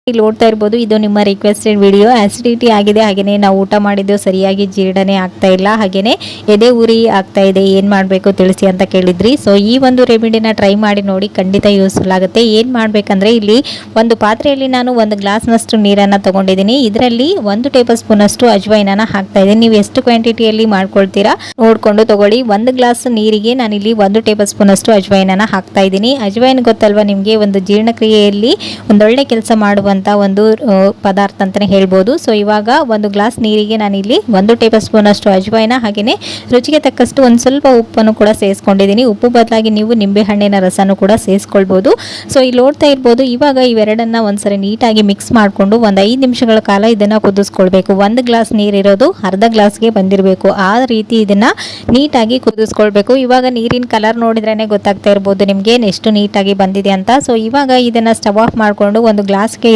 ಇಲ್ಲಿ ನೋಡ್ತಾ ಇರ್ಬೋದು, ಇದು ನಿಮ್ಮ ರಿಕ್ವೆಸ್ಟೆಡ್ ವಿಡಿಯೋ. ಆಸಿಡಿಟಿ ಆಗಿದೆ, ಹಾಗೇನೆ ನಾವು ಊಟ ಮಾಡಿದ್ದು ಸರಿಯಾಗಿ ಜೀರ್ಣನೆ ಆಗ್ತಾ ಇಲ್ಲ, ಹಾಗೇನೆ ಎದೆ ಉರಿ ಆಗ್ತಾ ಇದೆ, ಏನ್ ಮಾಡಬೇಕು ತಿಳಿಸಿ ಅಂತ ಕೇಳಿದ್ರಿ. ಸೊ ಈ ಒಂದು ರೆಮಿಡಿನ ಟ್ರೈ ಮಾಡಿ ನೋಡಿ, ಖಂಡಿತ ಯೂಸ್ಫುಲ್ ಆಗುತ್ತೆ. ಏನ್ ಮಾಡ್ಬೇಕಂದ್ರೆ ಇಲ್ಲಿ ಒಂದು ಪಾತ್ರೆಯಲ್ಲಿ ನಾನು 1 ಗ್ಲಾಸ್ನಷ್ಟು ನೀರನ್ನು ತಗೊಂಡಿದ್ದೀನಿ. ಇದರಲ್ಲಿ 1 ಟೇಬಲ್ ಸ್ಪೂನ್ ಅಷ್ಟು ಅಜ್ವೈನನ್ನ ಹಾಕ್ತಾ ಇದ್ದೀನಿ. ನೀವು ಎಷ್ಟು ಕ್ವಾಂಟಿಟಿಯಲ್ಲಿ ಮಾಡ್ಕೊಳ್ತೀರಾ ನೋಡ್ಕೊಂಡು ತಗೊಳ್ಳಿ. 1 ಗ್ಲಾಸ್ ನೀರಿಗೆ ನಾನಿಲ್ಲಿ 1 ಟೇಬಲ್ ಸ್ಪೂನ್ ಅಷ್ಟು ಅಜ್ವೈನನ್ನ ಹಾಕ್ತಾ ಇದ್ದೀನಿ. ಅಜ್ವೈನ್ ಗೊತ್ತಲ್ವಾ ನಿಮಗೆ, ಒಂದು ಜೀರ್ಣಕ್ರಿಯೆಯಲ್ಲಿ ಒಂದೊಳ್ಳೆ ಕೆಲಸ ಮಾಡುವಂತ ಒಂದು ಪದಾರ್ಥ ಅಂತಾನೆ ಹೇಳ್ಬೋದು. ಸೊ ಇವಾಗ 1 ಗ್ಲಾಸ್ ನೀರಿಗೆ ನಾನಿಲ್ಲಿ 1 ಟೇಬಲ್ ಸ್ಪೂನ್ ಅಷ್ಟು ಅಜ್ವೈನ, ಹಾಗೇನೆ ರುಚಿಗೆ ತಕ್ಕಷ್ಟು ಒಂದು ಸ್ವಲ್ಪ ಉಪ್ಪನ್ನು ಕೂಡ ಸೇರಿಸ್ಕೊಂಡಿದ್ದೀನಿ. ಉಪ್ಪು ಬದಲಾಗಿ ನೀವು ನಿಂಬೆ ಹಣ್ಣಿನ ರಸನೂ ಕೂಡ ಸೇರಿಸ್ಕೊಳ್ಬೋದು. ಸೊ ಇಲ್ಲಿ ನೋಡ್ತಾ ಇರ್ಬೋದು, ಇವಾಗ ಇವೆರಡನ್ನ ಒಂದ್ಸರಿ ನೀಟಾಗಿ ಮಿಕ್ಸ್ ಮಾಡಿಕೊಂಡು ಒಂದು 5 ನಿಮಿಷಗಳ ಕಾಲ ಇದನ್ನ ಕುದಿಸ್ಕೊಳ್ಬೇಕು. 1 ಗ್ಲಾಸ್ ನೀರಿರೋದು ಅರ್ಧ ಗ್ಲಾಸ್ಗೆ ಬಂದಿರಬೇಕು, ಆ ರೀತಿ ಇದನ್ನ ನೀಟಾಗಿ ಕುದಿಸ್ಕೊಳ್ಬೇಕು. ಇವಾಗ ನೀರಿನ ಕಲರ್ ನೋಡಿದ್ರೇನೆ ಗೊತ್ತಾಗ್ತಾ ಇರ್ಬೋದು ನಿಮಗೆ ಎಷ್ಟು ನೀಟಾಗಿ ಬಂದಿದೆ ಅಂತ. ಸೊ ಇವಾಗ ಇದನ್ನ ಸ್ಟವ್ ಆಫ್ ಮಾಡಿಕೊಂಡು ಒಂದು ಗ್ಲಾಸ್ಗೆ